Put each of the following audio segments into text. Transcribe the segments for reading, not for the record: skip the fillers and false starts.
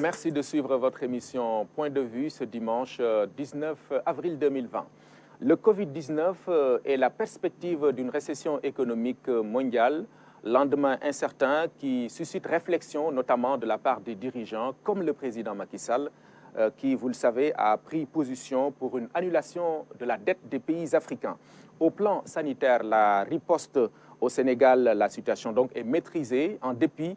merci de suivre votre émission Point de vue ce dimanche 19 avril 2020. Le Covid-19 est la perspective d'une récession économique mondiale, lendemain incertain qui suscite réflexion notamment de la part des dirigeants comme le président Macky Sall qui, vous le savez, a pris position pour une annulation de la dette des pays africains. Au plan sanitaire, la riposte au Sénégal, la situation donc est maîtrisée en dépit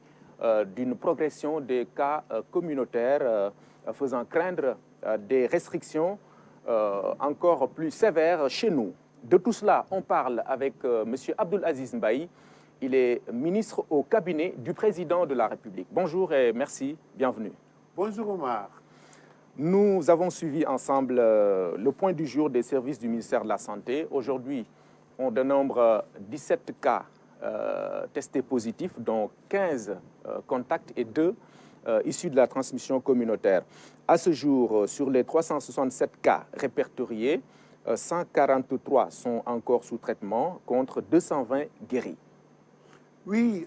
d'une progression des cas communautaires faisant craindre des restrictions encore plus sévères chez nous. De tout cela, on parle avec M. Abdoul Aziz Mbaye. Il est ministre au cabinet du président de la République. Bonjour et merci, bienvenue. Bonjour Omar. Nous avons suivi ensemble le point du jour des services du ministère de la Santé. Aujourd'hui, on dénombre 17 cas testés positifs, dont 15 contacts et 2 issus de la transmission communautaire. À ce jour, sur les 367 cas répertoriés, 143 sont encore sous traitement contre 220 guéris. Oui,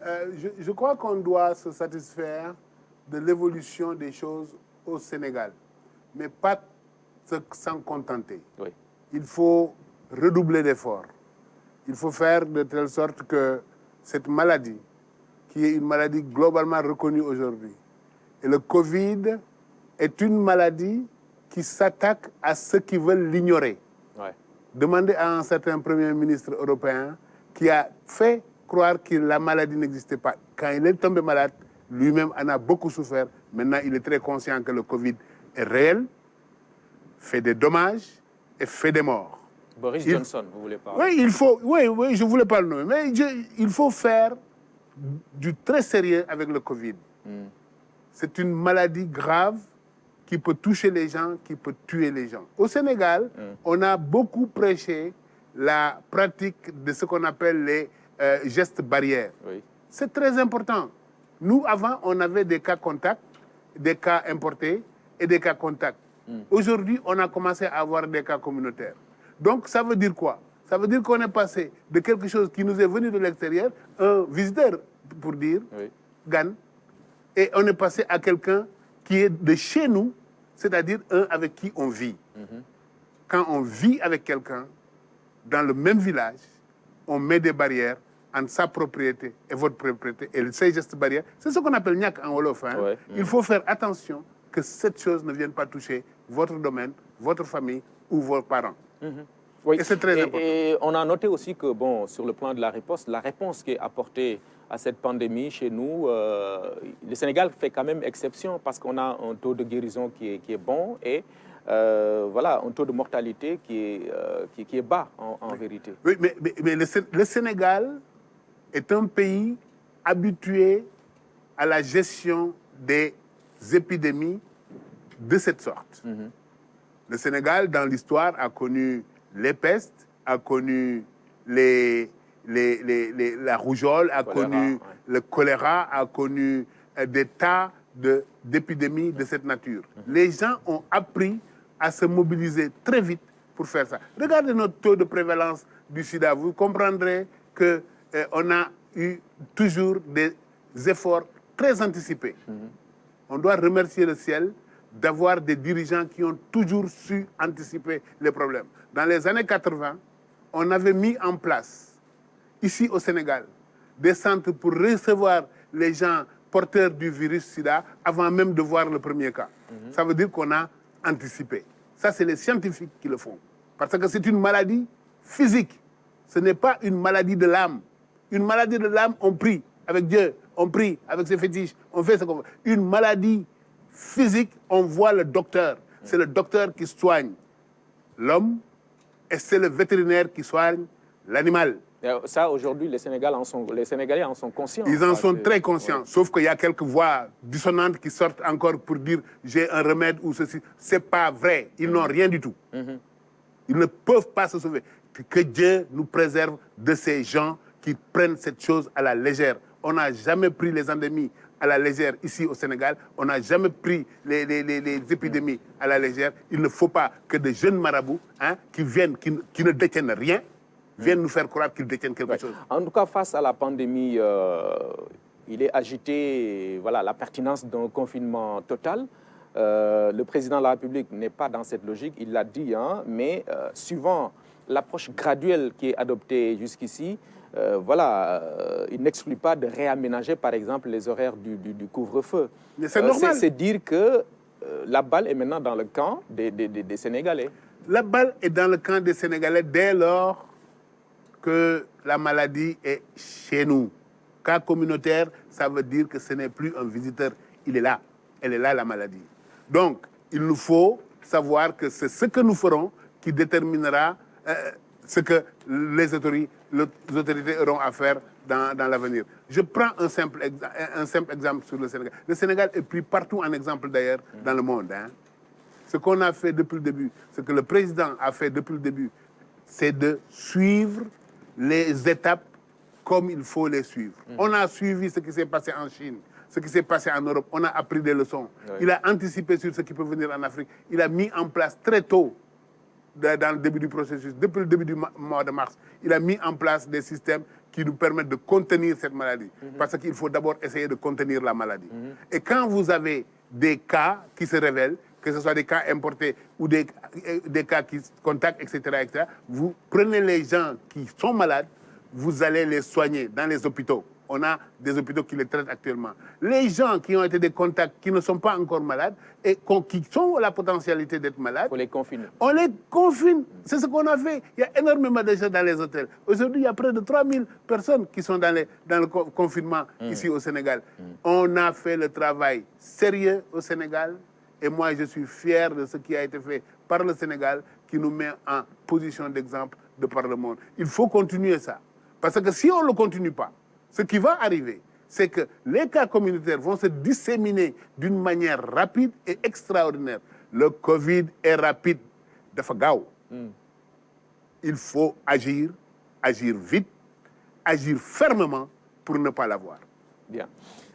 je crois qu'on doit se satisfaire de l'évolution des choses au Sénégal, mais pas s'en contenter. Oui. Il faut redoubler d'efforts. Il faut faire de telle sorte que cette maladie, qui est une maladie globalement reconnue aujourd'hui, et le Covid est une maladie qui s'attaque à ceux qui veulent l'ignorer. Ouais. Demandez à un certain Premier ministre européen qui a fait croire que la maladie n'existait pas. Quand il est tombé malade, lui-même en a beaucoup souffert. Maintenant, il est très conscient que le Covid est réel, fait des dommages et fait des morts. Boris Johnson, vous voulez parler? Oui, je ne voulais pas le nommer, mais il faut faire du très sérieux avec le Covid. C'est une maladie grave qui peut toucher les gens, qui peut tuer les gens. Au Sénégal, on a beaucoup prêché la pratique de ce qu'on appelle les gestes barrières. Oui. C'est très important. Nous, avant, on avait des cas contacts, des cas importés et des cas contacts. Aujourd'hui, on a commencé à avoir des cas communautaires. Donc, ça veut dire quoi? Ça veut dire qu'on est passé de quelque chose qui nous est venu de l'extérieur, un visiteur, pour dire, Oui. Gan, et on est passé à quelqu'un qui est de chez nous, c'est-à-dire un avec qui on vit. Quand on vit avec quelqu'un, dans le même village, on met des barrières entre sa propriété et votre propriété. Et ces gestes barrières, c'est ce qu'on appelle niak en Wolof. Hein. Ouais. Il faut faire attention que cette chose ne vienne pas toucher votre domaine, votre famille ou vos parents. Oui. Et c'est très important. Et on a noté aussi que, bon, sur le plan de la réponse qui est apportée à cette pandémie chez nous, le Sénégal fait quand même exception parce qu'on a un taux de guérison qui est bon et voilà, un taux de mortalité qui est bas en vérité. Oui, mais le Sénégal est un pays habitué à la gestion des épidémies de cette sorte. Le Sénégal, dans l'histoire, a connu les pestes, a connu la rougeole, a connu le choléra, a connu des tas d'épidémies de cette nature. Les gens ont appris à se mobiliser très vite pour faire ça. Regardez notre taux de prévalence du sida. Vous comprendrez qu'on a eu toujours des efforts très anticipés. On doit remercier le ciel d'avoir des dirigeants qui ont toujours su anticiper les problèmes. Dans les années 80, on avait mis en place, ici au Sénégal, des centres pour recevoir les gens porteurs du virus sida avant même de voir le premier cas. Ça veut dire qu'on a anticipé. Ça, c'est les scientifiques qui le font. Parce que c'est une maladie physique. Ce n'est pas une maladie de l'âme. Une maladie de l'âme, on prie avec Dieu, on prie avec ses fétiches, on fait ce qu'on veut. Une maladie physique, on voit le docteur. C'est le docteur qui soigne l'homme et c'est le vétérinaire qui soigne l'animal. Ça, aujourd'hui, les Sénégalais en sont conscients. Ils en sont très conscients, sauf qu'il y a quelques voix dissonantes qui sortent encore pour dire j'ai un remède ou ceci. C'est pas vrai. Ils n'ont rien du tout. Ils ne peuvent pas se sauver. Que Dieu nous préserve de ces gens qui prennent cette chose à la légère. On n'a jamais pris les endémies à la légère ici au Sénégal. On n'a jamais pris les épidémies à la légère. Il ne faut pas que des jeunes marabouts qui viennent, qui ne détiennent rien, viennent nous faire croire qu'ils détiennent quelque chose. En tout cas, face à la pandémie, il est agité, voilà, la pertinence d'un confinement total. Le président de la République n'est pas dans cette logique, il l'a dit, hein, mais suivant l'approche graduelle qui est adoptée jusqu'ici, il n'exclut pas de réaménager, par exemple, les horaires du couvre-feu. Mais c'est normal. C'est dire que la balle est maintenant dans le camp des Sénégalais. La balle est dans le camp des Sénégalais dès lors que la maladie est chez nous. Cas communautaire, ça veut dire que ce n'est plus un visiteur. Il est là. Elle est là, la maladie. Donc, il nous faut savoir que c'est ce que nous ferons qui déterminera ce que les autorités auront à faire dans l'avenir. Je prends un simple exemple sur le Sénégal. Le Sénégal est pris partout en exemple d'ailleurs dans le monde. Hein. Ce qu'on a fait depuis le début, ce que le président a fait depuis le début, c'est de suivre les étapes comme il faut les suivre. On a suivi ce qui s'est passé en Chine, ce qui s'est passé en Europe. On a appris des leçons. Oui. Il a anticipé sur ce qui peut venir en Afrique. Il a mis en place très tôt, dans le début du processus, depuis le début du mois de mars, il a mis en place des systèmes qui nous permettent de contenir cette maladie. Parce qu'il faut d'abord essayer de contenir la maladie. Et quand vous avez des cas qui se révèlent, que ce soit des cas importés ou des cas qui contactent, etc., vous prenez les gens qui sont malades, vous allez les soigner dans les hôpitaux. On a des hôpitaux qui les traitent actuellement. Les gens qui ont été des contacts, qui ne sont pas encore malades et qui ont la potentialité d'être malades, on les confine. On les confine. C'est ce qu'on a fait. Il y a énormément de gens dans les hôtels. Aujourd'hui, il y a près de 3000 personnes qui sont dans le confinement ici au Sénégal. On a fait le travail sérieux au Sénégal et moi, je suis fier de ce qui a été fait par le Sénégal qui nous met en position d'exemple de par le monde. Il faut continuer ça. Parce que si on ne le continue pas, ce qui va arriver, c'est que les cas communautaires vont se disséminer d'une manière rapide et extraordinaire. Le Covid est rapide. Dafa gaaw. Il faut agir vite, agir fermement pour ne pas l'avoir. Bien.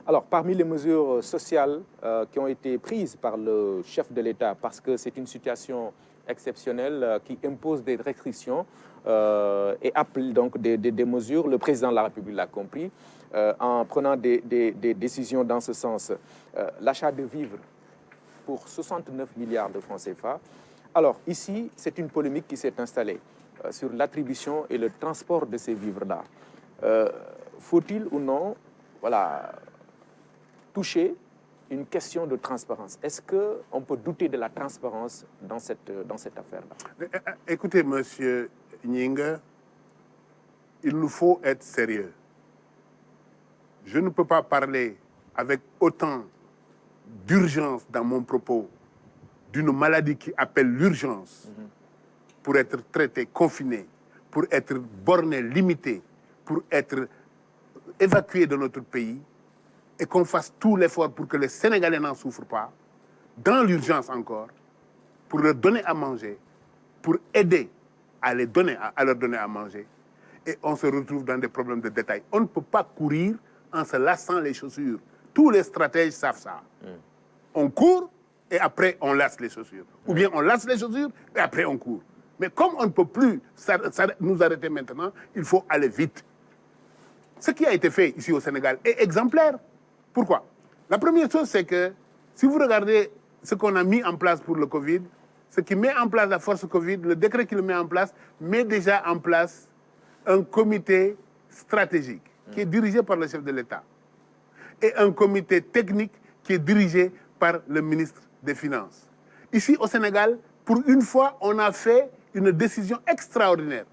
Alors, parmi les mesures sociales qui ont été prises par le chef de l'État, parce que c'est une situation exceptionnelle qui impose des restrictions et appelle donc des mesures, le président de la République l'a compris, en prenant des décisions dans ce sens. L'achat de vivres pour 69 milliards de francs CFA. Alors, ici, c'est une polémique qui s'est installée sur l'attribution et le transport de ces vivres-là. Faut-il ou non, toucher une question de transparence? Est-ce qu'on peut douter de la transparence dans cette affaire-là? Écoutez, monsieur Nyinga, il nous faut être sérieux. Je ne peux pas parler avec autant d'urgence dans mon propos d'une maladie qui appelle l'urgence pour être traité, confiné, pour être borné, limité, pour être évacué de notre pays et qu'on fasse tout l'effort pour que les Sénégalais n'en souffrent pas, dans l'urgence encore, pour leur donner à manger, pour aider à leur donner à manger. Et on se retrouve dans des problèmes de détail. On ne peut pas courir en se lassant les chaussures. Tous les stratèges savent ça. On court et après on lasse les chaussures. Ou bien on lasse les chaussures et après on court. Mais comme on ne peut plus nous arrêter maintenant, il faut aller vite. Ce qui a été fait ici au Sénégal est exemplaire. Pourquoi? La première chose, c'est que si vous regardez ce qu'on a mis en place pour le Covid, ce qui met en place la force Covid, le décret qui le met en place, met déjà en place un comité stratégique qui est dirigé par le chef de l'État et un comité technique qui est dirigé par le ministre des Finances. Ici au Sénégal, pour une fois, on a fait une décision extraordinaire.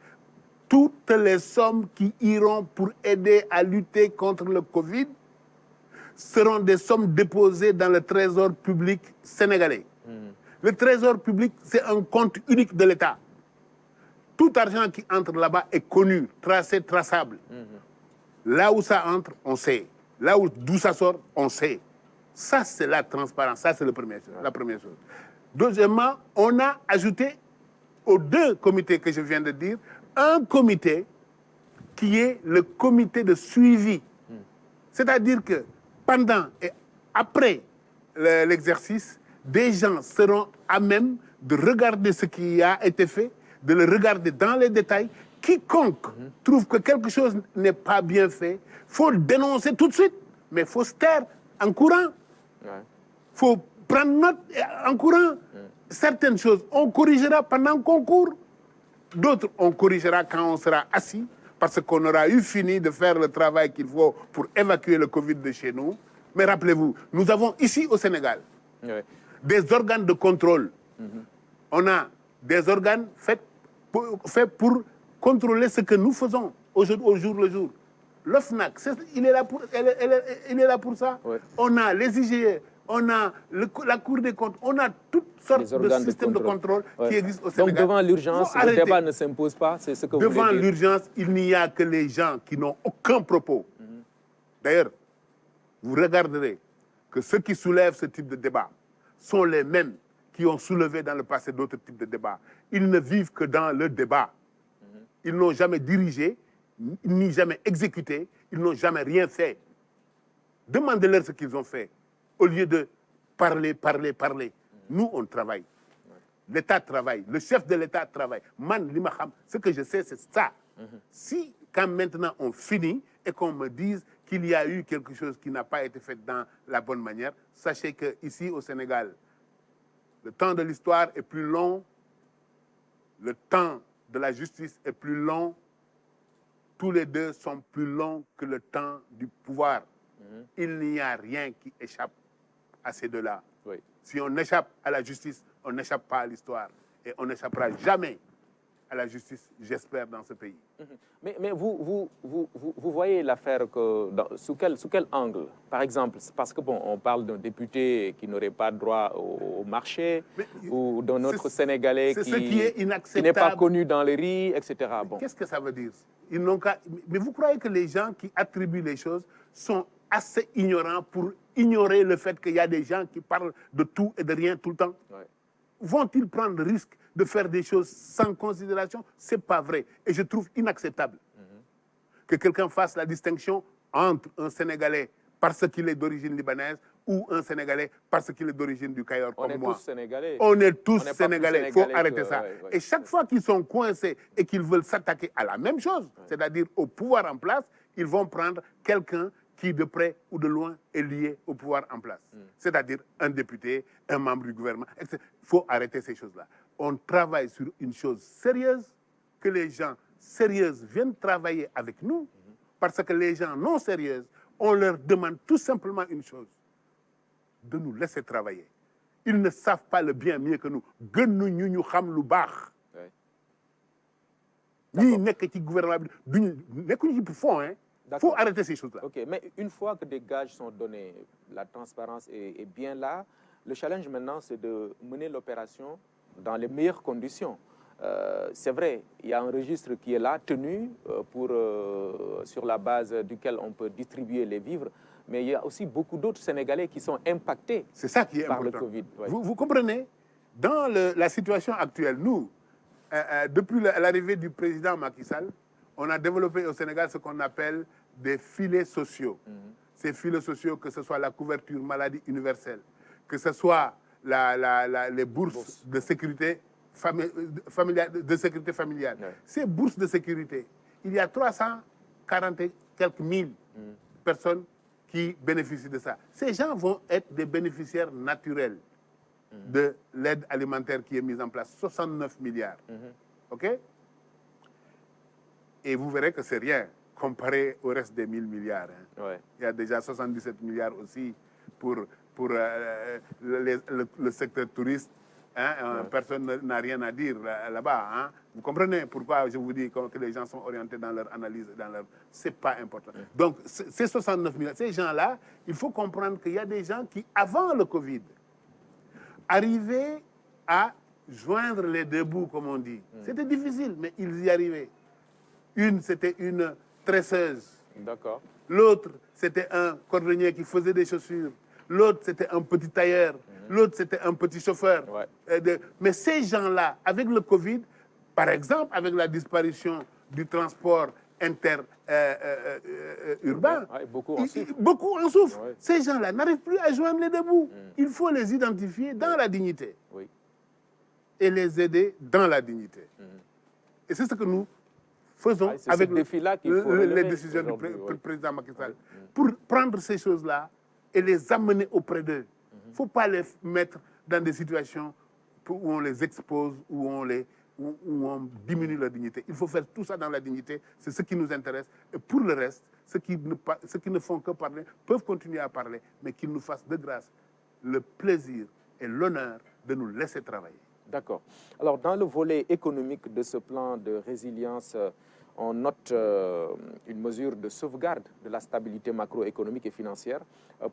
Toutes les sommes qui iront pour aider à lutter contre le Covid seront des sommes déposées dans le trésor public sénégalais. Le trésor public, c'est un compte unique de l'État. Tout argent qui entre là-bas est connu, tracé, traçable. Là où ça entre, on sait. Là d'où ça sort, on sait. Ça, c'est la transparence. Ça, c'est la première chose. Deuxièmement, on a ajouté aux deux comités que je viens de dire, un comité qui est le comité de suivi. C'est-à-dire que pendant et après l'exercice, des gens seront à même de regarder ce qui a été fait, de le regarder dans les détails. Quiconque trouve que quelque chose n'est pas bien fait, il faut le dénoncer tout de suite. mais il faut se taire en courant. Il faut prendre note en courant. Certaines choses, on corrigera pendant qu'on court. D'autres, on corrigera quand on sera assis, parce qu'on aura eu fini de faire le travail qu'il faut pour évacuer le Covid de chez nous. Mais rappelez-vous, nous avons ici au Sénégal des organes de contrôle. On a des organes faits pour contrôler ce que nous faisons au jour le jour. L'OFNAC, il est là pour ça. On a les IGE, on a la Cour des comptes, on a toutes sortes de systèmes de contrôle qui existent au Sénégal. Donc devant l'urgence, le débat ne s'impose pas, c'est ce que vous voulez dire. Devant l'urgence, il n'y a que les gens qui n'ont aucun propos. D'ailleurs, vous regarderez que ceux qui soulèvent ce type de débat sont les mêmes qui ont soulevé dans le passé d'autres types de débats. Ils ne vivent que dans le débat. Ils n'ont jamais dirigé, ni jamais exécuté, ils n'ont jamais rien fait. Demandez-leur ce qu'ils ont fait. Au lieu de parler. Nous, on travaille. L'État travaille. Le chef de l'État travaille. Man, l'imaham, ce que je sais, c'est ça. Si, quand maintenant on finit et qu'on me dise qu'il y a eu quelque chose qui n'a pas été fait dans la bonne manière, sachez qu'ici au Sénégal, le temps de l'histoire est plus long, le temps de la justice est plus long, tous les deux sont plus longs que le temps du pouvoir. Il n'y a rien qui échappe à ces deux-là. Si on échappe à la justice, on n'échappe pas à l'histoire. Et on n'échappera jamais à la justice, j'espère, dans ce pays. Mais vous voyez l'affaire sous quel angle? Par exemple, parce que bon, on parle d'un député qui n'aurait pas droit au marché, ou d'un autre Sénégalais qui n'est pas connu dans les rues, etc. Bon. Qu'est-ce que ça veut dire? Mais vous croyez que les gens qui attribuent les choses sont assez ignorants pour ignorer le fait qu'il y a des gens qui parlent de tout et de rien tout le temps? Vont-ils prendre le risque de faire des choses sans considération? Ce n'est pas vrai. Et je trouve inacceptable que quelqu'un fasse la distinction entre un Sénégalais parce qu'il est d'origine libanaise ou un Sénégalais parce qu'il est d'origine du Cayor comme moi. On est tous Sénégalais. On est tous Sénégalais. Il faut arrêter ça. Et chaque fois qu'ils sont coincés et qu'ils veulent s'attaquer à la même chose, c'est-à-dire au pouvoir en place, ils vont prendre quelqu'un qui, de près ou de loin, est lié au pouvoir en place. C'est-à-dire un député, un membre du gouvernement, etc. Il faut arrêter ces choses-là. On travaille sur une chose sérieuse, que les gens sérieux viennent travailler avec nous, parce que les gens non sérieux, on leur demande tout simplement une chose, de nous laisser travailler. Ils ne savent pas le bien mieux que nous. Nous xam lu bax. Ni nek ci gouvernement bi nekkuñu ci pour fond hein. Il faut arrêter ces choses-là. Ok, mais une fois que des gages sont donnés, la transparence est bien là, le challenge maintenant, c'est de mener l'opération dans les meilleures conditions. C'est vrai, il y a un registre qui est là, tenu, sur la base duquel on peut distribuer les vivres, mais il y a aussi beaucoup d'autres Sénégalais qui sont impactés par le Covid. Vous comprenez? Dans la situation actuelle, nous, depuis l'arrivée du président Macky Sall, on a développé au Sénégal ce qu'on appelle des filets sociaux. Ces filets sociaux, que ce soit la couverture maladie universelle, que ce soit les bourses de sécurité familiale. Ces bourses de sécurité, il y a 340 et quelques mille personnes qui bénéficient de ça. Ces gens vont être des bénéficiaires naturels de l'aide alimentaire qui est mise en place, 69 milliards. OK? Et vous verrez que c'est rien comparé au reste des 1000 milliards. Il y a déjà 77 milliards aussi pour le secteur touriste. Personne n'a rien à dire là-bas. Vous comprenez pourquoi je vous dis que les gens sont orientés dans leur analyse. Ce n'est pas important. Donc, ces 69 milliards, ces gens-là, il faut comprendre qu'il y a des gens qui, avant le Covid, arrivaient à joindre les deux bouts, comme on dit. C'était difficile, mais ils y arrivaient. Une, c'était une tresseuse. D'accord. L'autre, c'était un cordonnier qui faisait des chaussures. L'autre, c'était un petit tailleur. L'autre, c'était un petit chauffeur. Mais ces gens-là, avec le Covid, par exemple, avec la disparition du transport urbain, beaucoup en souffrent. Ces gens-là n'arrivent plus à joindre les deux bouts. Il faut les identifier dans la dignité et les aider dans la dignité. Et c'est ce que nous faisons avec les décisions du président Macky Sall pour prendre ces choses-là et les amener auprès d'eux. Il ne faut pas les mettre dans des situations où on les expose, où on diminue leur dignité. Il faut faire tout ça dans la dignité, c'est ce qui nous intéresse. Et pour le reste, ceux qui ne font que parler peuvent continuer à parler, mais qu'ils nous fassent de grâce le plaisir et l'honneur de nous laisser travailler. D'accord. Alors, dans le volet économique de ce plan de résilience, on note une mesure de sauvegarde de la stabilité macroéconomique et financière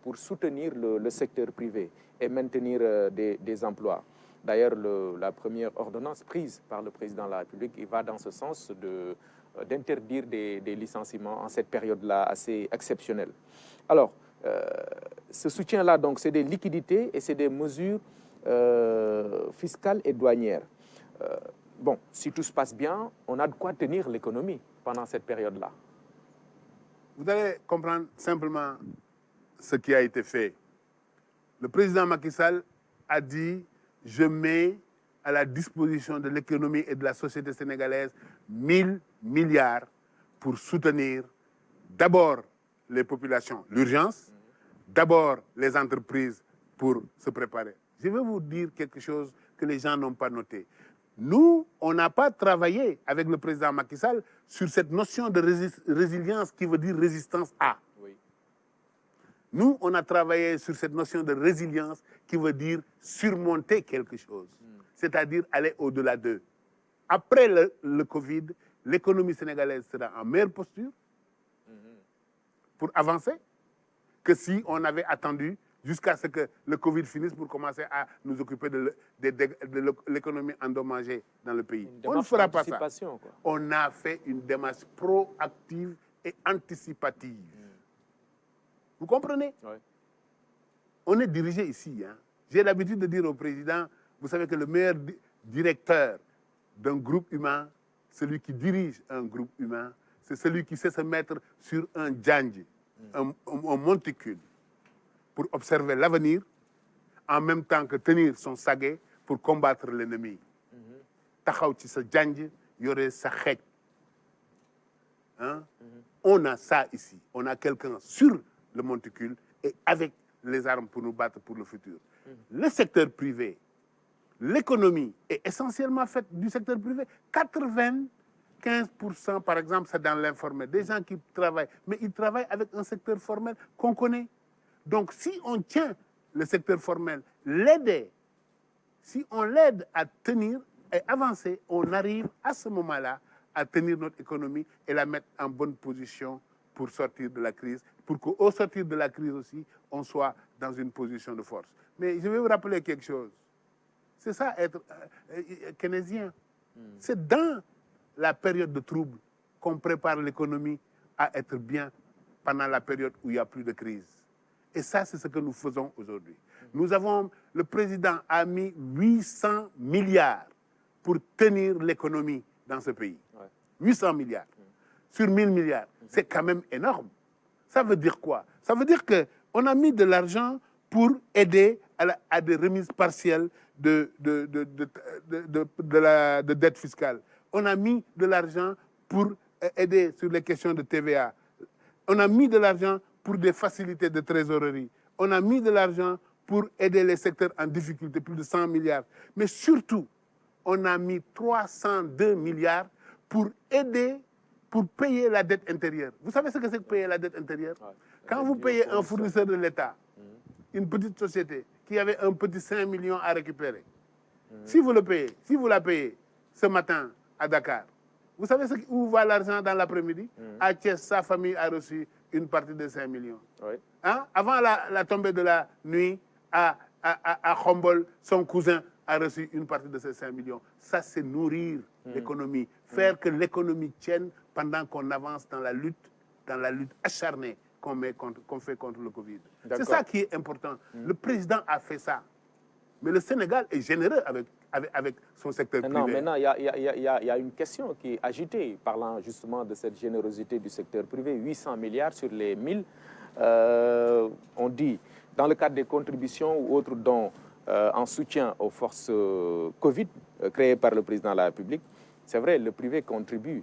pour soutenir le secteur privé et maintenir des emplois. D'ailleurs, la première ordonnance prise par le président de la République va dans ce sens d'interdire des licenciements en cette période-là assez exceptionnelle. Alors, ce soutien-là, donc, c'est des liquidités et c'est des mesures fiscales et douanières. Bon, si tout se passe bien, on a de quoi tenir l'économie pendant cette période-là. Vous allez comprendre simplement ce qui a été fait. Le président Macky Sall a dit « Je mets à la disposition de l'économie et de la société sénégalaise 1000 milliards pour soutenir d'abord les populations, l'urgence, d'abord les entreprises pour se préparer. » Je vais vous dire quelque chose que les gens n'ont pas noté. Nous, on n'a pas travaillé avec le président Macky Sall sur cette notion de résilience qui veut dire résistance à. Oui. Nous, on a travaillé sur cette notion de résilience qui veut dire surmonter quelque chose, c'est-à-dire aller au-delà d'eux. Après le Covid, l'économie sénégalaise sera en meilleure posture pour avancer que si on avait attendu jusqu'à ce que le Covid finisse pour commencer à nous occuper de l'économie endommagée dans le pays. On ne fera pas ça. Quoi. On a fait une démarche proactive et anticipative. Vous comprenez? Oui. On est dirigé ici. Hein. J'ai l'habitude de dire au président, vous savez que le meilleur directeur d'un groupe humain, celui qui dirige un groupe humain, c'est celui qui sait se mettre sur un djanj, un monticule, pour observer l'avenir, en même temps que tenir son saguet pour combattre l'ennemi. Taxaw ci sa janj yore sa xeej. On a ça ici. On a quelqu'un sur le monticule et avec les armes pour nous battre pour le futur. Le secteur privé, l'économie est essentiellement faite du secteur privé. 95% par exemple, c'est dans l'informel. Des gens qui travaillent, mais ils travaillent avec un secteur formel qu'on connaît. Donc, si on tient le secteur formel, l'aider, si on l'aide à tenir et avancer, on arrive à ce moment-là à tenir notre économie et la mettre en bonne position pour sortir de la crise, pour qu'au sortir de la crise aussi, on soit dans une position de force. Mais je vais vous rappeler quelque chose. C'est ça, être keynésien. C'est dans la période de trouble qu'on prépare l'économie à être bien pendant la période où il n'y a plus de crise. Et ça, c'est ce que nous faisons aujourd'hui. Le président a mis 800 milliards pour tenir l'économie dans ce pays. Ouais. 800 milliards sur 1000 milliards. C'est quand même énorme. Ça veut dire quoi? Ça veut dire qu'on a mis de l'argent pour aider à des remises partielles de dette fiscale. On a mis de l'argent pour aider sur les questions de TVA. On a mis de l'argent pour des facilités de trésorerie. On a mis de l'argent pour aider les secteurs en difficulté, plus de 100 milliards. Mais surtout, on a mis 302 milliards pour aider, pour payer la dette intérieure. Vous savez ce que c'est que payer la dette intérieure? Quand vous payez un fournisseur de l'État, une petite société qui avait un petit 5 millions à récupérer, si vous la payez ce matin à Dakar, vous savez où va l'argent dans l'après-midi? À Thiès, sa famille a reçu une partie de 5 millions. Oui. Hein? Avant la tombée de la nuit, à Khombol, son cousin a reçu une partie de ces 5 millions. Ça, c'est nourrir l'économie. Faire que l'économie tienne pendant qu'on avance dans la lutte acharnée qu'on fait contre le Covid. C'est ça qui est important. Le président a fait ça. Mais le Sénégal est généreux avec son secteur privé. Non, maintenant, il y a une question qui est agitée, parlant justement de cette générosité du secteur privé. 800 milliards sur les 1000, on dit, dans le cadre des contributions ou autres dons en soutien aux forces Covid créées par le président de la République, c'est vrai, le privé contribue.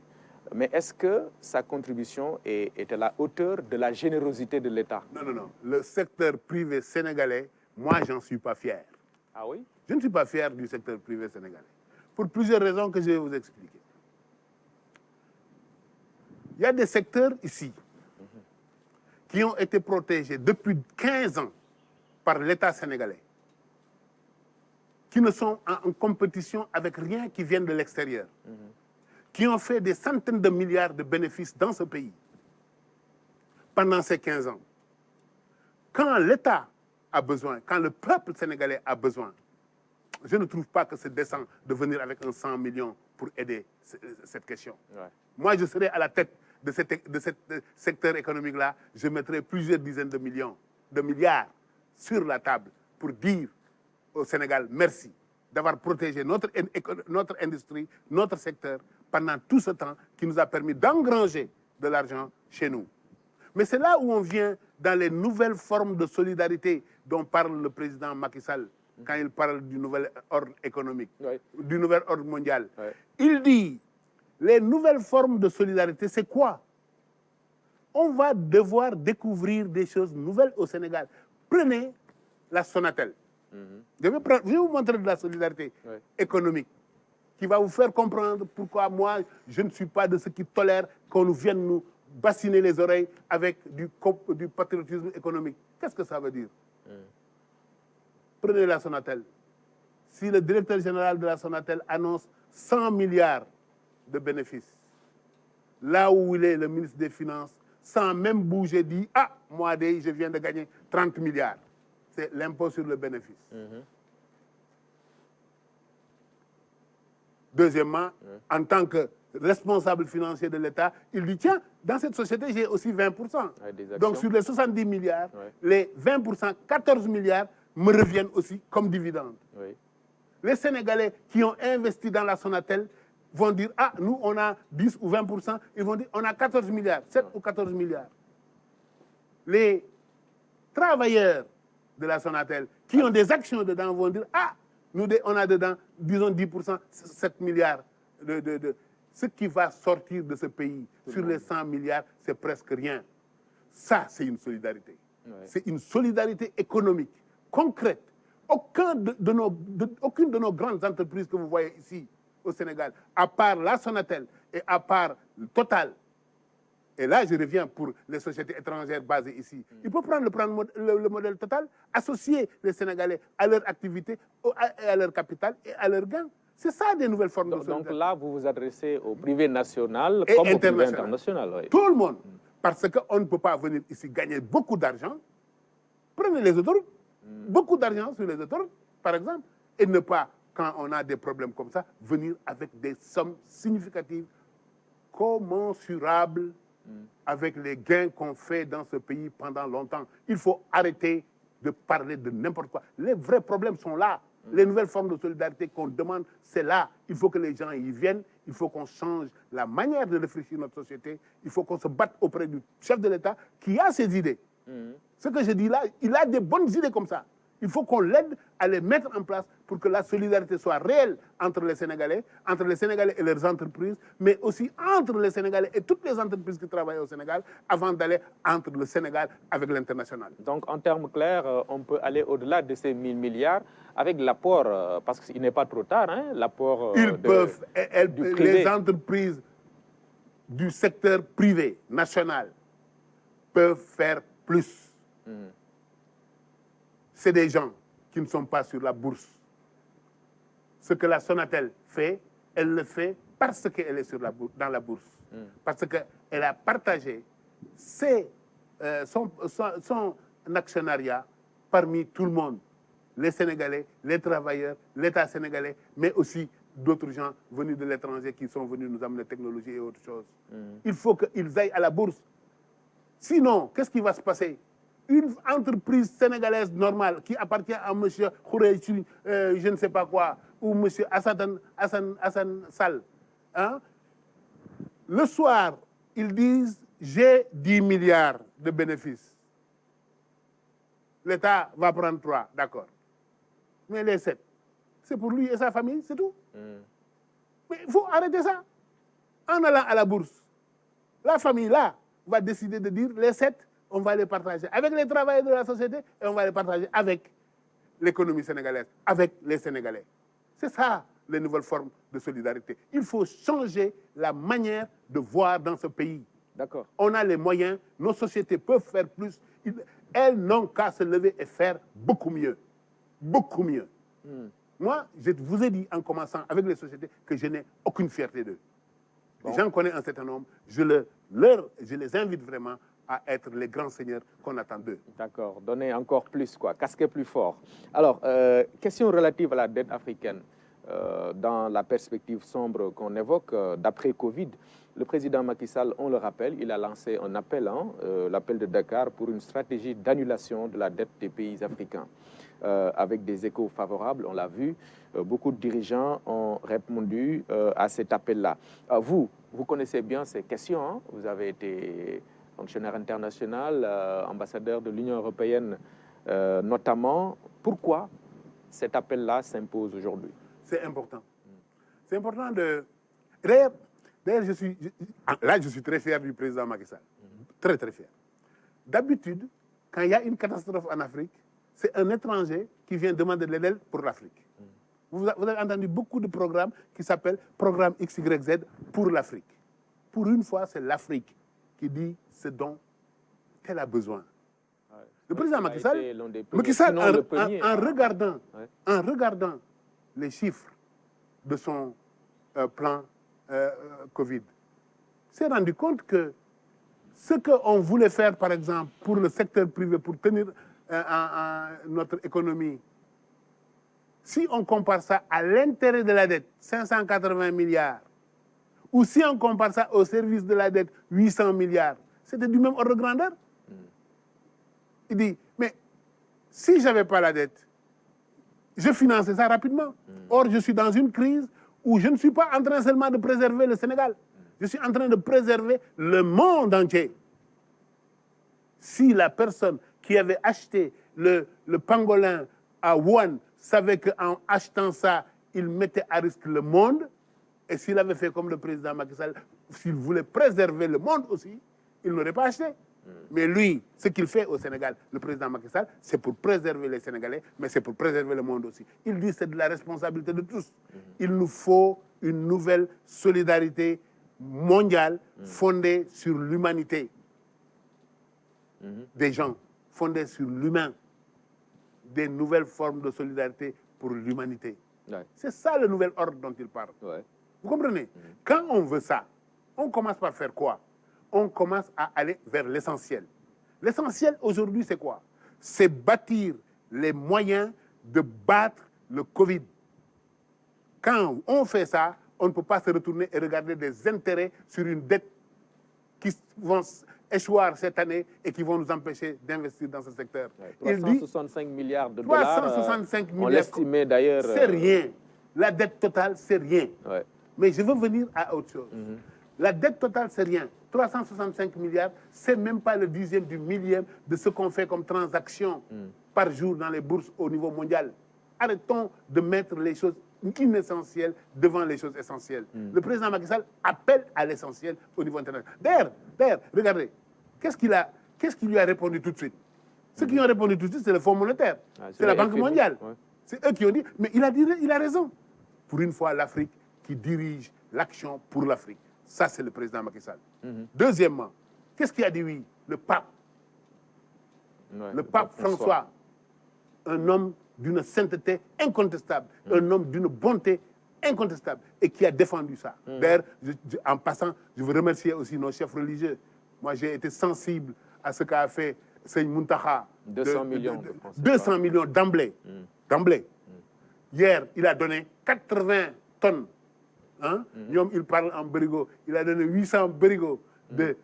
Mais est-ce que sa contribution est à la hauteur de la générosité de l'État? Non, non, non. Le secteur privé sénégalais, moi, j'en suis pas fier. Ah oui? Je ne suis pas fier du secteur privé sénégalais. Pour plusieurs raisons que je vais vous expliquer. Il y a des secteurs ici qui ont été protégés depuis 15 ans par l'État sénégalais, qui ne sont en compétition avec rien qui vient de l'extérieur, qui ont fait des centaines de milliards de bénéfices dans ce pays pendant ces 15 ans. Quand l'État a besoin, quand le peuple sénégalais a besoin, je ne trouve pas que c'est décent de venir avec un 100 millions pour aider cette question. Ouais. Moi, je serais à la tête de ce secteur économique-là, je mettrais plusieurs dizaines de milliards sur la table pour dire au Sénégal merci d'avoir protégé notre industrie, notre secteur pendant tout ce temps qui nous a permis d'engranger de l'argent chez nous. Mais c'est là où on vient dans les nouvelles formes de solidarité dont parle le président Macky Sall quand il parle du nouvel ordre économique, oui. Du nouvel ordre mondial. Oui. Il dit, les nouvelles formes de solidarité, c'est quoi? On va devoir découvrir des choses nouvelles au Sénégal. Prenez la Sonatel. Je vais vous montrer de la solidarité économique qui va vous faire comprendre pourquoi moi, je ne suis pas de ceux qui tolèrent qu'on nous vienne nous bassiner les oreilles avec du patriotisme économique. Qu'est-ce que ça veut dire? Prenez la Sonatel. Si le directeur général de la Sonatel annonce 100 milliards de bénéfices, là où il est, le ministre des Finances, sans même bouger, dit « Ah, moi, je viens de gagner 30 milliards. » C'est l'impôt sur le bénéfice. Deuxièmement, en tant que responsable financier de l'État, il dit « Tiens, dans cette société, j'ai aussi 20%. Donc, sur les 70 milliards, les 20%, 14 milliards, me reviennent aussi comme dividendes. Oui. Les Sénégalais qui ont investi dans la Sonatel vont dire « Ah, nous, on a 10 ou 20%. » Ils vont dire « On a 14 milliards, 7 ou 14 milliards. » Les travailleurs de la Sonatel qui ont des actions dedans vont dire « Ah, nous, on a dedans, disons 10%, 7 milliards. Ce qui va sortir de ce pays sur les 100 milliards, c'est presque rien. » Ça, c'est une solidarité. Oui. C'est une solidarité économique concrète. Aucune de nos grandes entreprises que vous voyez ici au Sénégal, à part la Sonatel et à part Total, et là je reviens pour les sociétés étrangères basées ici, il faut prendre le modèle Total, associer les Sénégalais à leur activité, à leur capital et à leur gain. C'est ça des nouvelles formes de solidarité. Donc là, vous vous adressez au privé national comme au privé international. Oui. Tout le monde. Parce qu'on ne peut pas venir ici gagner beaucoup d'argent. Prenez les autoroutes. Beaucoup d'argent sur les autoroutes, par exemple, et ne pas, quand on a des problèmes comme ça, venir avec des sommes significatives, commensurables avec les gains qu'on fait dans ce pays pendant longtemps. Il faut arrêter de parler de n'importe quoi. Les vrais problèmes sont là. Les nouvelles formes de solidarité qu'on demande, c'est là. Il faut que les gens y viennent. Il faut qu'on change la manière de réfléchir notre société. Il faut qu'on se batte auprès du chef de l'État qui a ses idées. Ce que je dis là, il a des bonnes idées comme ça. Il faut qu'on l'aide à les mettre en place pour que la solidarité soit réelle entre les Sénégalais et leurs entreprises, mais aussi entre les Sénégalais et toutes les entreprises qui travaillent au Sénégal avant d'aller entre le Sénégal avec l'international. Donc, en termes clairs, on peut aller au-delà de ces 1000 milliards avec l'apport, parce qu'il n'est pas trop tard, hein, l'apport du privé. Les entreprises du secteur privé national peuvent faire plus. C'est des gens qui ne sont pas sur la bourse. Ce que la Sonatel fait, elle le fait parce qu'elle est dans la bourse. Parce qu'elle a partagé son actionnariat parmi tout le monde. Les Sénégalais, les travailleurs, l'État sénégalais, mais aussi d'autres gens venus de l'étranger qui sont venus nous amener technologie et autres choses. Il faut qu'ils aillent à la bourse. Sinon, qu'est-ce qui va se passer? Une entreprise sénégalaise normale qui appartient à M. Khoureyssi, je ne sais pas quoi, ou M. Hassan Sall, hein? Le soir, ils disent « j'ai 10 milliards de bénéfices ». L'État va prendre 3, d'accord. Mais les 7, c'est pour lui et sa famille, c'est tout. Mais il faut arrêter ça. En allant à la bourse, La famille, là, va décider de dire les 7, on va les partager avec les travailleurs de la société et on va les partager avec l'économie sénégalaise, avec les Sénégalais. C'est ça, les nouvelles formes de solidarité. Il faut changer la manière de voir dans ce pays. D'accord. On a les moyens, nos sociétés peuvent faire plus. Elles n'ont qu'à se lever et faire beaucoup mieux. Beaucoup mieux. Moi, je vous ai dit en commençant avec les sociétés que je n'ai aucune fierté d'eux. Bon. J'en connais un certain nombre. Je les invite vraiment à être les grands seigneurs qu'on attend d'eux. D'accord. Donner encore plus, quoi. Casquer plus fort. Alors, question relative à la dette africaine. Dans la perspective sombre qu'on évoque d'après Covid, le président Macky Sall, on le rappelle, il a lancé un appel, l'appel de Dakar, pour une stratégie d'annulation de la dette des pays africains. Avec des échos favorables, on l'a vu, beaucoup de dirigeants ont répondu à cet appel-là. Vous connaissez bien ces questions, hein? Vous avez été fonctionnaire international, ambassadeur de l'Union européenne notamment. Pourquoi cet appel-là s'impose aujourd'hui? C'est important. C'est important de... D'ailleurs, je suis très fier du président Macky Sall. Très, très fier. D'habitude, quand il y a une catastrophe en Afrique, c'est un étranger qui vient demander de l'aide pour l'Afrique. Vous avez entendu beaucoup de programmes qui s'appellent Programme XYZ pour l'Afrique. Pour une fois, c'est l'Afrique qui dit ce dont elle a besoin. Le président Macky Sall, en regardant les chiffres de son plan Covid, s'est rendu compte que ce qu'on voulait faire, par exemple, pour le secteur privé, pour tenir notre économie, si on compare ça à l'intérêt de la dette, 580 milliards, ou si on compare ça au service de la dette, 800 milliards, c'était du même ordre de grandeur. Il dit, mais si je n'avais pas la dette, je finançais ça rapidement. Or, je suis dans une crise où je ne suis pas en train seulement de préserver le Sénégal. Je suis en train de préserver le monde entier. Si la personne qui avait acheté le pangolin à Wuhan savait qu'en achetant ça, il mettait à risque le monde, et s'il avait fait comme le président Macky Sall, s'il voulait préserver le monde aussi, il n'aurait pas acheté. Mais lui, ce qu'il fait au Sénégal, le président Macky Sall, c'est pour préserver les Sénégalais, mais c'est pour préserver le monde aussi. Il dit que c'est de la responsabilité de tous. Il nous faut une nouvelle solidarité mondiale fondée sur l'humanité des gens, fondée sur l'humain, des nouvelles formes de solidarité pour l'humanité. Ouais. C'est ça le nouvel ordre dont il parle. Ouais. Vous comprenez? Quand on veut ça, on commence par faire quoi? On commence à aller vers l'essentiel. L'essentiel aujourd'hui, c'est quoi? C'est bâtir les moyens de battre le Covid. Quand on fait ça, on ne peut pas se retourner et regarder des intérêts sur une dette qui vont échoir cette année et qui vont nous empêcher d'investir dans ce secteur. Ouais, 365 milliards de dollars, 365 milliards, on l'estimait d'ailleurs. C'est rien. La dette totale, c'est rien. Ouais. Mais je veux venir à autre chose. La dette totale, c'est rien. 365 milliards, c'est même pas le 10e du millième de ce qu'on fait comme transaction par jour dans les bourses au niveau mondial. Arrêtons de mettre les choses inessentielles devant les choses essentielles. Le président Macky Sall appelle à l'essentiel au niveau international. D'ailleurs, regardez, qu'est-ce qu'il lui a répondu tout de suite? Ceux qui ont répondu tout de suite, c'est le Fonds monétaire, c'est la Banque mondiale. Ouais. C'est eux qui ont dit, mais il a raison. Pour une fois, l'Afrique qui dirige l'action pour l'Afrique. Ça, c'est le président Macky Sall. Deuxièmement, qu'est-ce qui a dit oui? Le pape. Ouais, le pape François, un homme d'une sainteté incontestable, un homme d'une bonté incontestable, et qui a défendu ça. D'ailleurs, en passant, je veux remercier aussi nos chefs religieux. Moi, j'ai été sensible à ce qu'a fait Seigne Muntaha. 200 millions. 200 millions d'emblée. D'emblée. Hier, il a donné 80 tonnes. Hein? Il parle en barigo. Il a donné 800 barigots de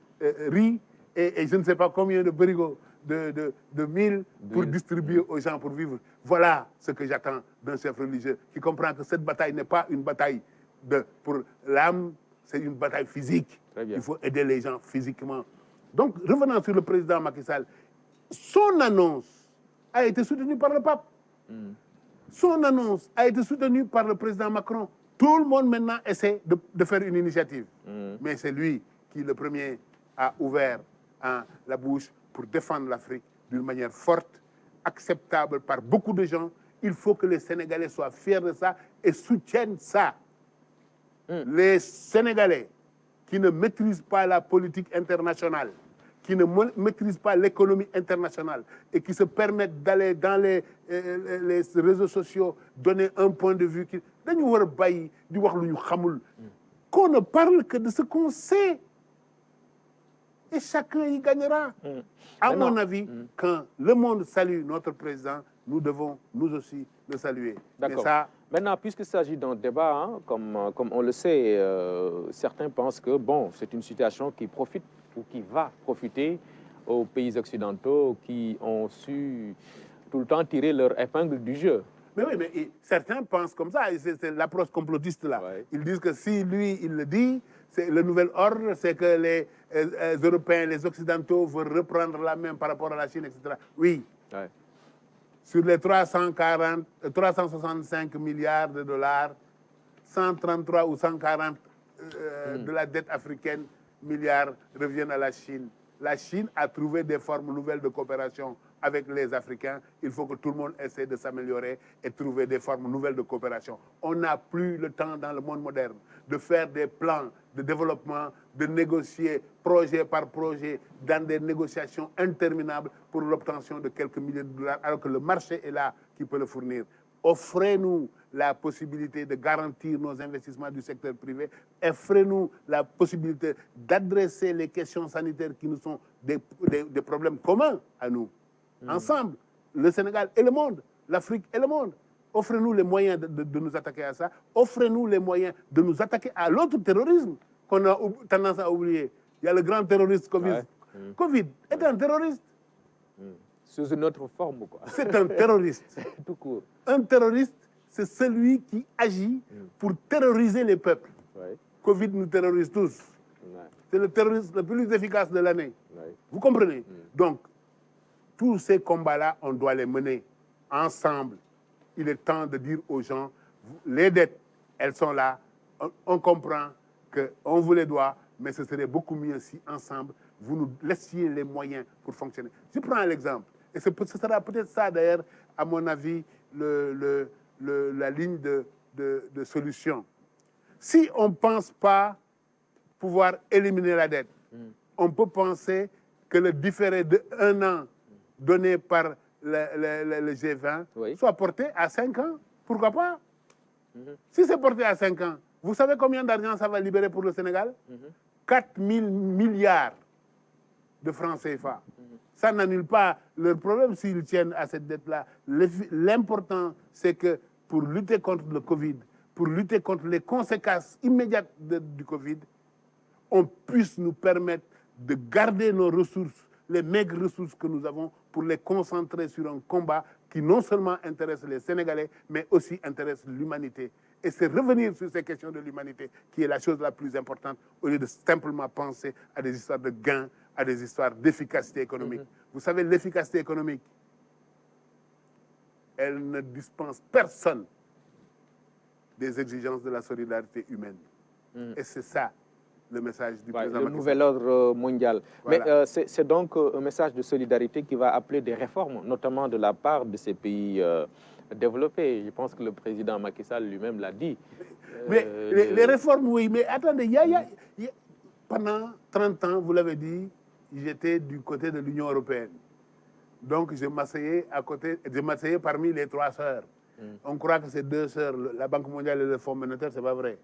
riz et je ne sais pas combien de barigots de mil pour distribuer aux gens pour vivre. Voilà ce que j'attends d'un chef religieux qui comprend que cette bataille n'est pas une bataille pour l'âme, c'est une bataille physique. Il faut aider les gens physiquement. Donc, revenant sur le président Macky Sall, son annonce a été soutenue par le pape. Son annonce a été soutenue par le président Macron. Tout le monde maintenant essaie de faire une initiative. Mais c'est lui qui, le premier, a ouvert la bouche pour défendre l'Afrique d'une manière forte, acceptable par beaucoup de gens. Il faut que les Sénégalais soient fiers de ça et soutiennent ça. Les Sénégalais qui ne maîtrisent pas la politique internationale, qui ne maîtrisent pas l'économie internationale et qui se permettent d'aller dans les réseaux sociaux donner un point de vue qui dañu war a bàyyi di wax lu ñu xamul. Qu'on ne parle que de ce qu'on sait et chacun y gagnera. À mon avis, quand le monde salue notre président, nous devons nous aussi le saluer. D'accord. Maintenant, puisqu'il s'agit d'un débat, hein, comme on le sait, certains pensent que bon, c'est une situation qui profite ou qui va profiter aux pays occidentaux qui ont su tout le temps tirer leur épingle du jeu. Mais oui, mais certains pensent comme ça, c'est l'approche complotiste là. Ouais. Ils disent que si lui, il le dit, c'est le nouvel ordre, c'est que les Européens, les Occidentaux veulent reprendre la main par rapport à la Chine, etc. Oui. Ouais. Sur les 365 milliards de dollars, 133 ou 140 de la dette africaine, milliards reviennent à la Chine. La Chine a trouvé des formes nouvelles de coopération avec les Africains. Il faut que tout le monde essaie de s'améliorer et trouver des formes nouvelles de coopération. On n'a plus le temps dans le monde moderne de faire des plans de développement, de négocier projet par projet dans des négociations interminables pour l'obtention de quelques milliers de dollars, alors que le marché est là qui peut le fournir. Offrez-nous la possibilité de garantir nos investissements du secteur privé. Offrez-nous la possibilité d'adresser les questions sanitaires qui nous sont des problèmes communs à nous. Ensemble, le Sénégal et le monde, l'Afrique et le monde. Offrez-nous les moyens de nous attaquer à ça. Offrez-nous les moyens de nous attaquer à l'autre terrorisme qu'on a tendance à oublier. Il y a le grand terroriste Covid. Ouais. Covid est un terroriste. Sous une autre forme, quoi. C'est un terroriste. Tout court. Un terroriste, c'est celui qui agit pour terroriser les peuples. Ouais. Covid nous terrorise tous. Ouais. C'est le terroriste le plus efficace de l'année. Ouais. Vous comprenez? Donc, tous ces combats-là, on doit les mener ensemble. Il est temps de dire aux gens, les dettes, elles sont là. On comprend qu'on vous les doit, mais ce serait beaucoup mieux si, ensemble, vous nous laissiez les moyens pour fonctionner. Je prends l'exemple. Et ce sera peut-être ça, d'ailleurs, à mon avis, la ligne de solution. Si on ne pense pas pouvoir éliminer la dette, on peut penser que le différé de 1 an donné par le G20 soit porté à 5 ans. Pourquoi pas? Si c'est porté à 5 ans, vous savez combien d'argent ça va libérer pour le Sénégal? 4 000 milliards de francs CFA. Ça n'annule pas leur problème s'ils tiennent à cette dette-là. L'important, c'est que pour lutter contre le Covid, pour lutter contre les conséquences immédiates du Covid, on puisse nous permettre de garder nos ressources, les maigres ressources que nous avons, pour les concentrer sur un combat qui non seulement intéresse les Sénégalais, mais aussi intéresse l'humanité. Et c'est revenir sur ces questions de l'humanité qui est la chose la plus importante, au lieu de simplement penser à des histoires de gains, à des histoires d'efficacité économique. Vous savez, l'efficacité économique, elle ne dispense personne des exigences de la solidarité humaine. Et c'est ça le message du président le nouvel ordre mondial. Voilà. Mais c'est donc un message de solidarité qui va appeler des réformes, notamment de la part de ces pays développés. Je pense que le président Macky Sall lui-même l'a dit. Mais les réformes, oui, mais attendez, pendant 30 ans, vous l'avez dit, j'étais du côté de l'Union européenne. Donc, je m'asseyais parmi les 3 sœurs. On croit que c'est 2 sœurs, la Banque mondiale et le Fonds monétaire, c'est pas vrai.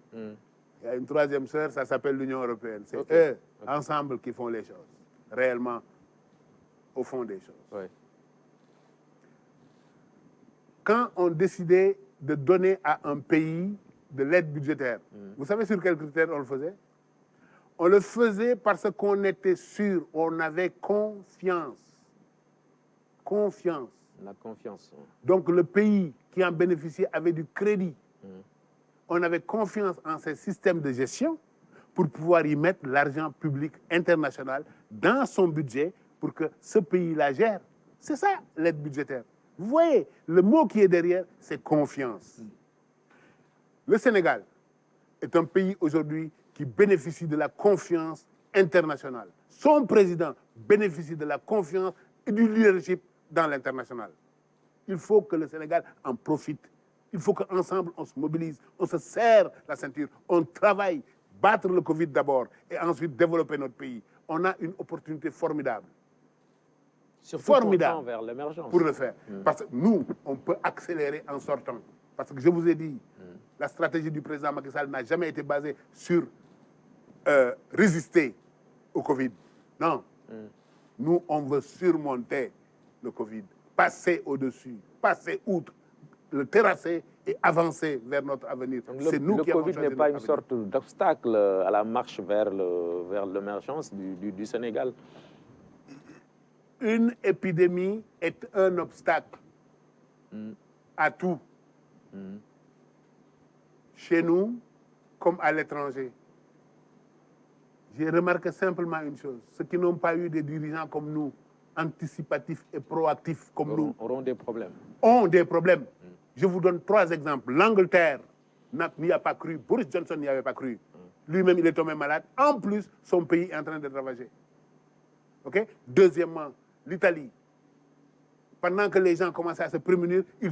Il y a une 3e sœur, ça s'appelle l'Union européenne. C'est eux, ensemble, qui font les choses, réellement, au fond des choses. Ouais. Quand on décidait de donner à un pays de l'aide budgétaire, vous savez sur quels critères on le faisait? On le faisait parce qu'on était sûr, on avait confiance. Confiance. La confiance. Donc le pays qui en bénéficiait avait du crédit. On avait confiance en ces systèmes de gestion pour pouvoir y mettre l'argent public international dans son budget pour que ce pays-là gère. C'est ça, l'aide budgétaire. Vous voyez, le mot qui est derrière, c'est confiance. Le Sénégal est un pays aujourd'hui qui bénéficie de la confiance international. Son président bénéficie de la confiance et du leadership dans l'international. Il faut que le Sénégal en profite. Il faut qu'ensemble, on se mobilise, on se serre la ceinture, on travaille, battre le Covid d'abord et ensuite développer notre pays. On a une opportunité formidable. Surtout formidable vers l'émergence. Pour le faire. Parce que nous, on peut accélérer en sortant. Parce que je vous ai dit, la stratégie du président Macky Sall n'a jamais été basée sur résister au Covid. Non. Nous, on veut surmonter le Covid, passer au-dessus, passer outre, le terrasser et avancer vers notre avenir. C'est nous qui avons choisi. Le Covid n'est pas une sorte d'obstacle à la marche vers l'émergence du Sénégal. Une épidémie est un obstacle à tout. Chez nous, comme à l'étranger. J'ai remarqué simplement une chose. Ceux qui n'ont pas eu des dirigeants comme nous, anticipatifs et proactifs comme nous, auront des problèmes. Ont des problèmes. Je vous donne 3 exemples. L'Angleterre n'y a pas cru. Boris Johnson n'y avait pas cru. Lui-même, il est tombé malade. En plus, son pays est en train de ravager. Okay? Deuxièmement, l'Italie. Pendant que les gens commençaient à se prémunir, ils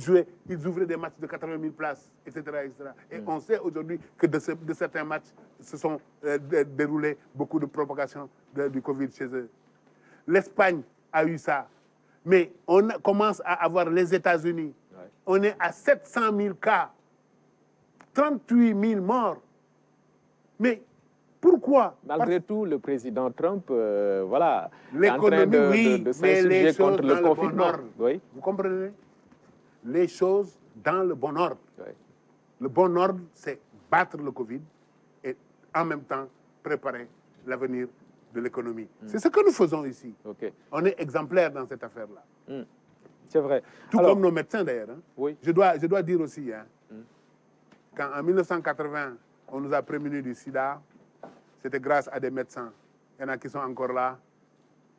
ouvraient des matchs de 80 000 places, etc. etc. Et on sait aujourd'hui que de certains matchs se sont déroulés beaucoup de propagation du Covid chez eux. L'Espagne a eu ça. Mais on commence à avoir les États-Unis. Ouais. On est à 700 000 cas, 38 000 morts. Mais pourquoi? Malgré tout, le président Trump, voilà, l'économie, oui, mais les choses contre dans le le bon ordre. Oui. Vous comprenez? Les choses dans le bon ordre. Oui. Le bon ordre, c'est battre le Covid et en même temps préparer l'avenir de l'économie. C'est ce que nous faisons ici. Okay. On est exemplaires dans cette affaire-là. C'est vrai. Tout comme nos médecins d'ailleurs. Hein. Oui. Je dois dire aussi, hein, quand en 1980, on nous a prémunus du sida, c'était grâce à des médecins. Il y en a qui sont encore là.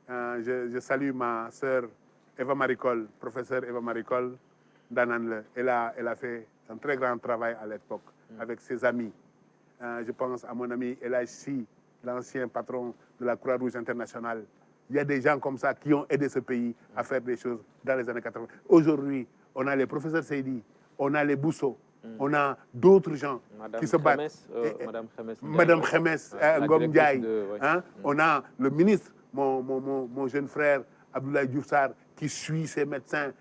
Je salue ma sœur Eva Maricol, professeure Eva Maricol d'Ananle. Elle a fait un très grand travail à l'époque avec ses amis. Je pense à mon ami Elaj Si, l'ancien patron de la Croix-Rouge internationale. Il y a des gens comme ça qui ont aidé ce pays à faire des choses dans les années 80. Aujourd'hui, on a les professeurs Seydi, on a les Bousso, on a d'autres gens qui se battent. Madame Khemes, Ngom Ndiaye. On a le ministre, mon jeune frère Abdoulaye Diouf Sarr, qui suit ses médecins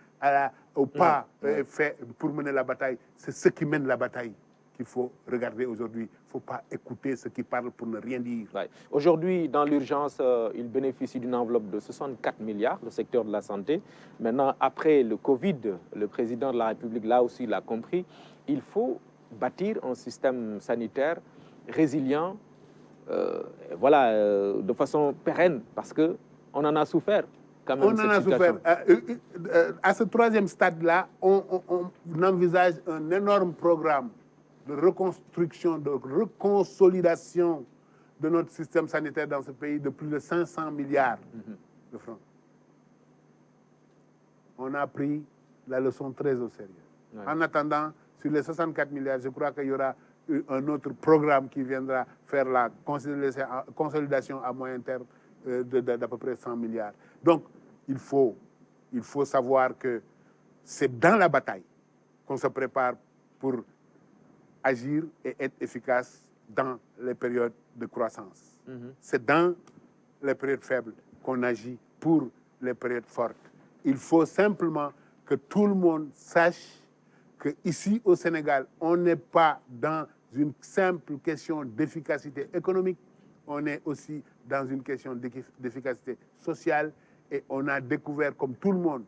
au pas fait pour mener la bataille. C'est ceux qui mènent la bataille qu'il faut regarder aujourd'hui. Il ne faut pas écouter ceux qui parlent pour ne rien dire. Ouais. Aujourd'hui, dans l'urgence, il bénéficie d'une enveloppe de 64 milliards, le secteur de la santé. Maintenant, après le Covid, le président de la République, là aussi, l'a compris, il faut bâtir un système sanitaire résilient, de façon pérenne, parce qu'on en a souffert. Quand même, on en a souffert. À ce 3e stade-là, on envisage un énorme programme de reconstruction, de reconsolidation de notre système sanitaire dans ce pays de plus de 500 milliards de francs. On a pris la leçon très au sérieux. Ouais. En attendant, sur les 64 milliards, je crois qu'il y aura un autre programme qui viendra faire la consolidation à moyen terme d'à peu près 100 milliards. Donc, il faut savoir que c'est dans la bataille qu'on se prépare pour agir et être efficace dans les périodes de croissance. C'est dans les périodes faibles qu'on agit pour les périodes fortes. Il faut simplement que tout le monde sache qu'ici au Sénégal, on n'est pas dans une simple question d'efficacité économique, on est aussi dans une question d'efficacité sociale et on a découvert, comme tout le monde,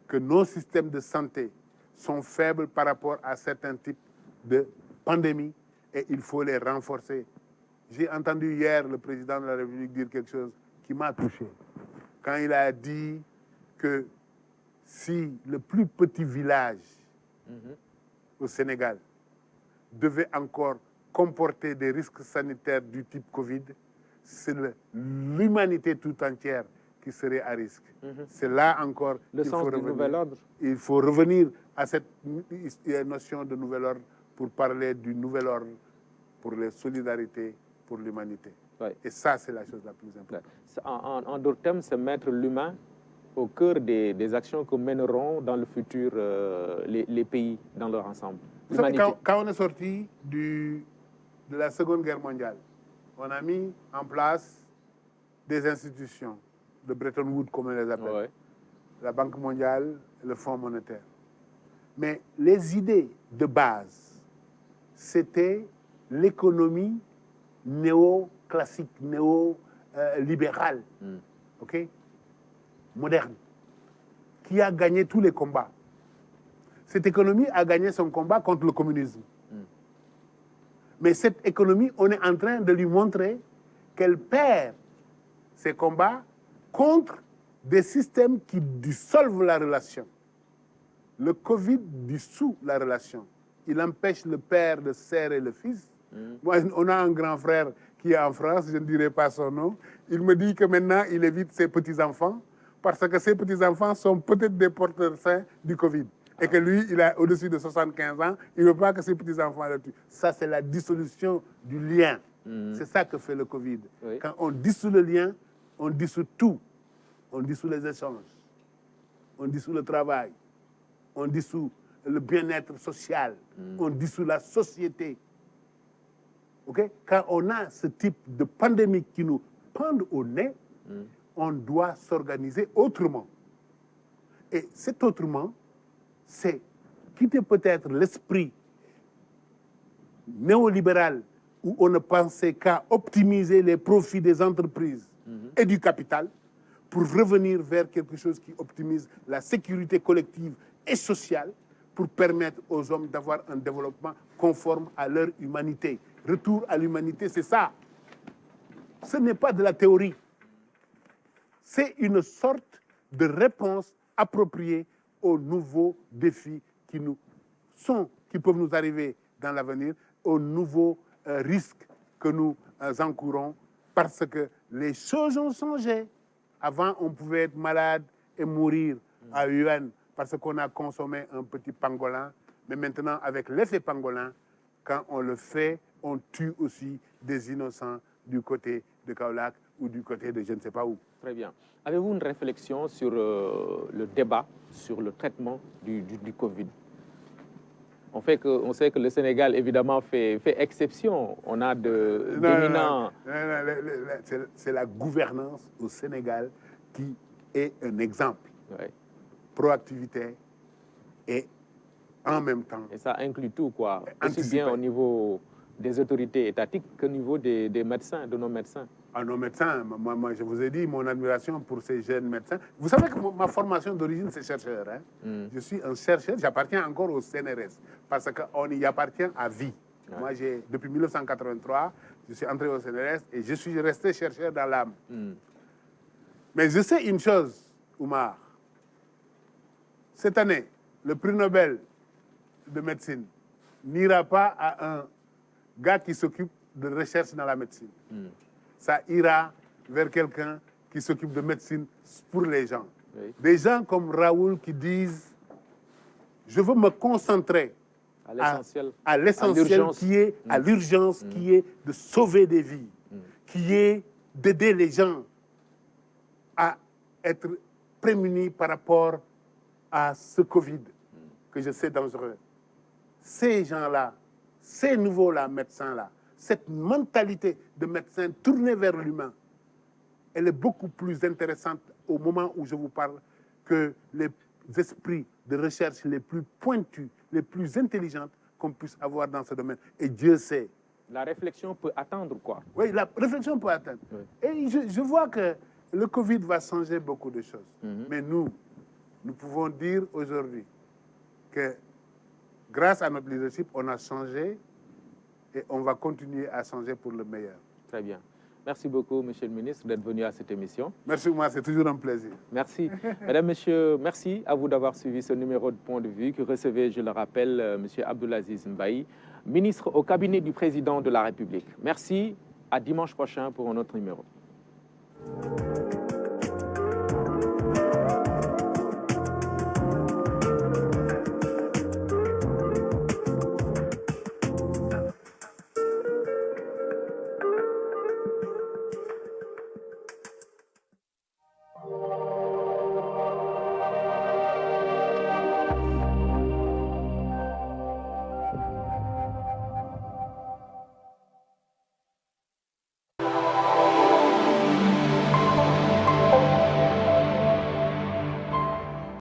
que nos systèmes de santé sont faibles par rapport à certains types de pandémie et il faut les renforcer. J'ai entendu hier le président de la République dire quelque chose qui m'a touché. Quand il a dit que si le plus petit village au Sénégal devait encore comporter des risques sanitaires du type Covid, c'est l'humanité tout entière qui serait à risque. C'est là encore qu'il faut revenir. Nouvel ordre. Il faut revenir à cette notion de nouvel ordre pour parler du nouvel ordre, pour les solidarités, pour l'humanité. Ouais. Et ça, c'est la chose la plus importante. En d'autres termes, c'est mettre l'humain au cœur des actions que mèneront dans le futur les pays dans leur ensemble. Vous savez, quand on est sorti de la Seconde Guerre mondiale, on a mis en place des institutions de Bretton Woods, comme on les appelle, Ouais. la Banque mondiale et le Fonds monétaire. Mais les idées de base, c'était l'économie néoclassique, néolibérale, ok, moderne, qui a gagné tous les combats. Cette économie a gagné son combat contre le communisme. Mais cette économie, on est en train de lui montrer qu'elle perd ses combats contre des systèmes qui dissolvent la relation. Le Covid dissout la relation. Il empêche le père de serrer le fils. Moi, on a un grand frère qui est en France, je ne dirai pas son nom. Il me dit que maintenant, il évite ses petits-enfants parce que ses petits-enfants sont peut-être des porteurs sains du Covid. Et que lui, il a au-dessus de 75 ans, il ne veut pas que ses petits-enfants le tuent. Ça, c'est la dissolution du lien. C'est ça que fait le Covid. Oui. Quand on dissout le lien, on dissout tout. On dissout les échanges, on dissout le travail, on dissout le bien-être social, on dissout la société. Okay? Quand on a ce type de pandémie qui nous pend au nez, on doit s'organiser autrement. Et cet autrement, c'est quitter peut-être l'esprit néolibéral où on ne pensait qu'à optimiser les profits des entreprises et du capital pour revenir vers quelque chose qui optimise la sécurité collective et sociale pour permettre aux hommes d'avoir un développement conforme à leur humanité. Retour à l'humanité, c'est ça. Ce n'est pas de la théorie. C'est une sorte de réponse appropriée aux nouveaux défis qui peuvent nous arriver dans l'avenir, aux nouveaux risques que nous encourons, parce que les choses ont changé. Avant, on pouvait être malade et mourir à Wuhan parce qu'on a consommé un petit pangolin. Mais maintenant, avec l'effet pangolin, quand on le fait, on tue aussi des innocents du côté de Kaolack ou du côté de je ne sais pas où. Très bien. Avez-vous une réflexion sur le débat sur le traitement du Covid? On sait que le Sénégal, évidemment, fait exception. On a d'éminents... C'est la gouvernance au Sénégal qui est un exemple. Ouais. Proactivité et en même temps... Et ça inclut tout, quoi. Aussi Anticiper. bien au niveau des autorités étatiques qu'au niveau des médecins, de nos médecins. À nos médecins, moi, je vous ai dit mon admiration pour ces jeunes médecins. Vous savez que ma formation d'origine, c'est chercheur. Hein? Je suis un chercheur, j'appartiens encore au CNRS, parce qu'on y appartient à vie. Ouais. Moi, depuis 1983, je suis entré au CNRS et je suis resté chercheur dans l'âme. Mais je sais une chose, Oumar. Cette année, le prix Nobel de médecine n'ira pas à un gars qui s'occupe de recherche dans la médecine. Ça ira vers quelqu'un qui s'occupe de médecine pour les gens. Oui. Des gens comme Raoul qui disent « Je veux me concentrer à l'essentiel qui est à l'urgence, qui est de sauver des vies, qui est d'aider les gens à être prémunis par rapport à ce Covid que je sais dangereux. » Ces gens-là, ces nouveaux-là, médecins-là, cette mentalité de médecin tournée vers l'humain, elle est beaucoup plus intéressante au moment où je vous parle que les esprits de recherche les plus pointus, les plus intelligents qu'on puisse avoir dans ce domaine. Et Dieu sait. La réflexion peut attendre, quoi. Oui, la réflexion peut attendre. Oui. Et je vois que le Covid va changer beaucoup de choses. Mais nous pouvons dire aujourd'hui que grâce à notre leadership, on a changé et on va continuer à changer pour le meilleur. Très bien. Merci beaucoup, Monsieur le ministre, d'être venu à cette émission. Merci, moi, c'est toujours un plaisir. Merci. Mesdames, Messieurs, merci à vous d'avoir suivi ce numéro de Point de Vue que recevait, je le rappelle, Monsieur Abdoulaziz Mbaye, ministre au cabinet du Président de la République. Merci. À dimanche prochain pour un autre numéro.